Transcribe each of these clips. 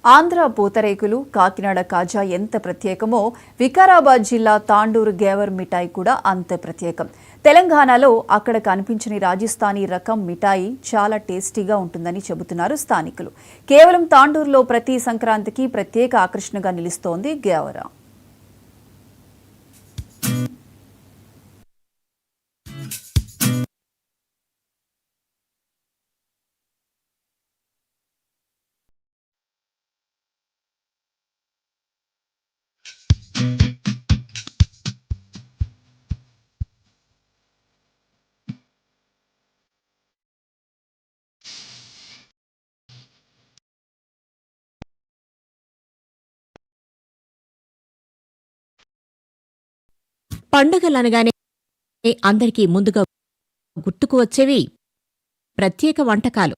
ఆంధ్ర పూతరేకులు, కాకినాడ కాజా ఎంత ప్రత్యేకమో వికారాబాద్ జిల్లా తాండూరు గేవర్ మిఠాయి కూడా అంతే ప్రత్యేకం. తెలంగాణలో అక్కడ కనిపించని రాజస్థానీ రకం మిఠాయి చాలా టేస్టీగా ఉంటుందని చెబుతున్నారు స్థానికులు. కేవలం తాండూరులో ప్రతి సంక్రాంతికి ప్రత్యేక ఆకర్షణగా నిలుస్తోంది గేవర. పండుగలనగానే అందరికీ ముందుగా గుర్తుకు వచ్చేవి ప్రత్యేక వంటకాలు.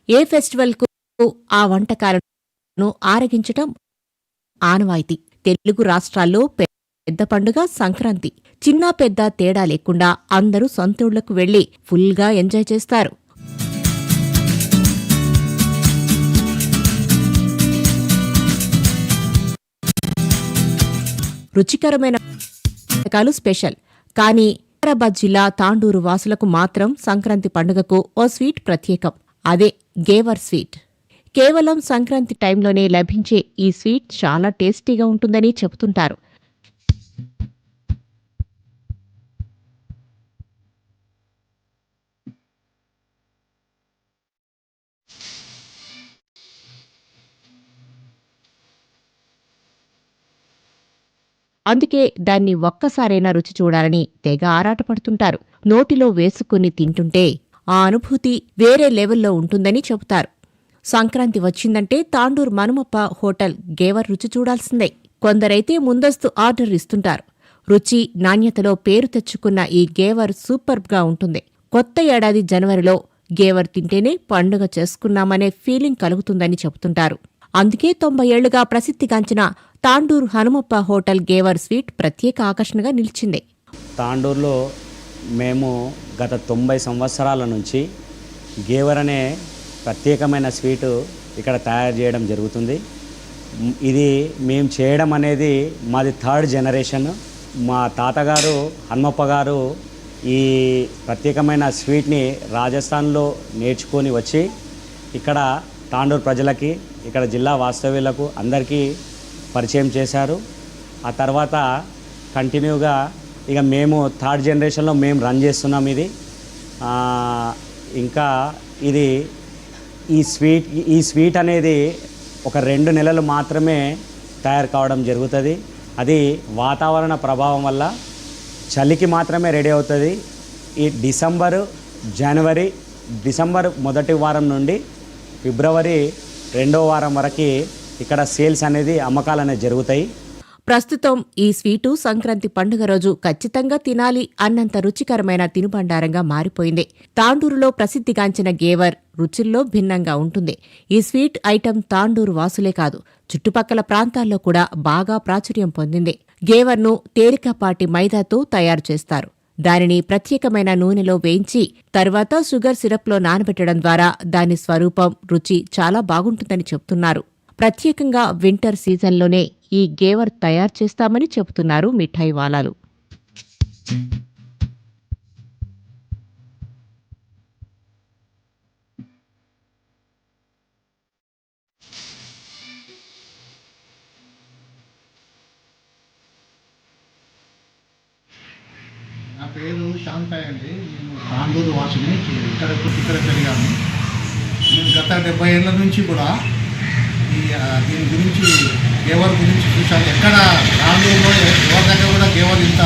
ఏ ఫెస్టివల్కు ఆ వంటకాలను ఆరగించటం ఆనవాయితీ. తెలుగు రాష్ట్రాల్లో పెద్ద పండుగ సంక్రాంతి. చిన్నా పెద్ద తేడా లేకుండా అందరూ సొంతూళ్లకు వెళ్లి ఫుల్గా ఎంజాయ్ చేస్తారు. రుచికరమైన వంటకాలు స్పెషల్. కానీ వికారాబాద్ జిల్లా తాండూరు వాసులకు మాత్రం సంక్రాంతి పండుగకు ఓ స్వీట్ ప్రత్యేకం. అదే గేవర్ స్వీట్. కేవలం సంక్రాంతి టైంలోనే లభించే ఈ స్వీట్ చాలా టేస్టీగా ఉంటుందని చెబుతుంటారు. అందుకే దాన్ని ఒక్కసారైనా రుచి చూడాలని తెగ ఆరాటపడుతుంటారు. నోటిలో వేసుకుని తింటుంటే ఆ అనుభూతి వేరే లెవెల్లో ఉంటుందని చెబుతారు. సంక్రాంతి వచ్చిందంటే తాండూర్ మనుమప్ప హోటల్ గేవర్ రుచి చూడాల్సిందే. కొందరైతే ముందస్తు ఆర్డర్ ఇస్తుంటారు. రుచి, నాణ్యతలో పేరు తెచ్చుకున్న ఈ గేవర్ సూపర్బ్గా ఉంటుంది. కొత్త ఏడాది జనవరిలో గేవర్ తింటేనే పండుగ చేసుకున్నామనే ఫీలింగ్ కలుగుతుందని చెబుతుంటారు. అందుకే 90 ఏళ్లుగా ప్రసిద్ధిగాంచిన Tandur Hanumappa hotel gave our sweet ప్రత్యేక ఆకర్షణగా నిలిచింది. తాండూరులో మేము గత 90 సంవత్సరాల నుంచి గేవర్ అనే ప్రత్యేకమైన స్వీటు ఇక్కడ తయారు చేయడం జరుగుతుంది. ఇది మేము చేయడం అనేది మాది 3rd జనరేషన్. మా తాతగారు హనుమప్ప గారు ఈ ప్రత్యేకమైన స్వీట్ని రాజస్థాన్లో నేర్చుకొని వచ్చి ఇక్కడ తాండూరు ప్రజలకి, ఇక్కడ జిల్లా వాస్తవ్యులకు అందరికీ పరిచయం చేశారు. ఆ తర్వాత కంటిన్యూగా ఇక మేము 3rd జనరేషన్లో మేము రన్ చేస్తున్నాం ఇది. ఇంకా ఇది ఈ స్వీట్ అనేది ఒక 2 నెలలు మాత్రమే తయారు కావడం జరుగుతుంది. అది వాతావరణ ప్రభావం వల్ల చలికి మాత్రమే రెడీ అవుతుంది. ఈ డిసెంబర్ మొదటి వారం నుండి ఫిబ్రవరి 2వ వారం వరకు ఇక్కడ సేల్స్ అనేది అమ్మకాలు అనేది జరుగుతాయి. ప్రస్తుతం ఈ స్వీటు సంక్రాంతి పండుగ రోజు ఖచ్చితంగా తినాలి అన్నంత రుచికరమైన తినుబండారంగా మారిపోయింది. తాండూరులో ప్రసిద్ధిగాంచిన గేవర్ రుచుల్లో భిన్నంగా ఉంటుంది. ఈ స్వీట్ ఐటెం తాండూరు వాసులే కాదు, చుట్టుపక్కల ప్రాంతాల్లో కూడా బాగా ప్రాచుర్యం పొందింది. గేవర్ను తేలికపాటి మైదాతో తయారు చేస్తారు. దానిని ప్రత్యేకమైన నూనెలో వేయించి తర్వాత షుగర్ సిరప్లో నానబెట్టడం ద్వారా దాని స్వరూపం, రుచి చాలా బాగుంటుందని చెబుతున్నారు. ప్రత్యేకంగా వింటర్ సీజన్లోనే ఈ గేవర్ తయారు చేస్తామని చెబుతున్నారు మిఠాయి వాలాలు. నా పేరు శాంతయ్య అండి. నేను తాండూరు వాసిని. ఇక్కడ పెరిగాను. నేను గత 70 ఏళ్ళ నుంచి కూడా దీని గురించి గేవర్ గురించి చూశాను. ఎక్కడ తాండూరులో ఎవరి దగ్గర కూడా గేవర్ ఇంత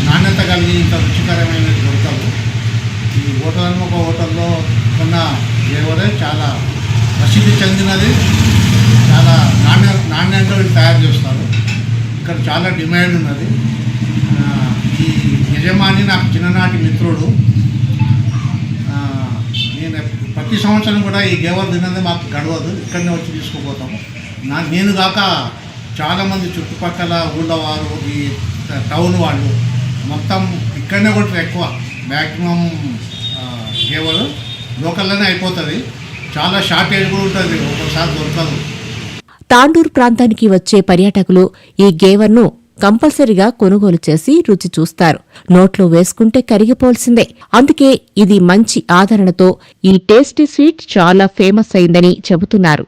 నాణ్యత కలిగి ఇంత రుచికరమైనది దొరకదు. ఈ హోటల్ హోటల్లో కొన్న గేవరే చాలా ప్రసిద్ధి చెందినది. చాలా నాణ్యంగా తయారు చేస్తారు. ఇక్కడ చాలా డిమాండ్ ఉన్నది. ఈ యజమాని నాకు చిన్ననాటి మిత్రుడు. నేను ప్రతి సంవత్సరం కూడా ఈ గేవర్ తిన్నది మాకు గడవదు. ఇక్కడనే వచ్చి తీసుకుపోతాము. నేను కాక చాలామంది చుట్టుపక్కల ఊళ్ళవారు, ఈ టౌన్ వాళ్ళు మొత్తం ఇక్కడనే కూడా ఎక్కువ మ్యాక్సిమం గేవర్ లోకల్లోనే అయిపోతుంది. చాలా షార్టేజ్ కూడా ఉంటుంది, ఒక్కోసారి దొరకదు. తాండూర్ ప్రాంతానికి వచ్చే పర్యాటకులు ఈ గేవర్ను కంపల్సరిగా కొనుగోలు చేసి రుచి చూస్తారు. నోట్లో వేసుకుంటే కరిగిపోల్సిందే. అందుకే ఇది మంచి ఆదరణతో ఈ టేస్టీ స్వీట్ చాలా ఫేమస్ అయిందని చెబుతున్నారు.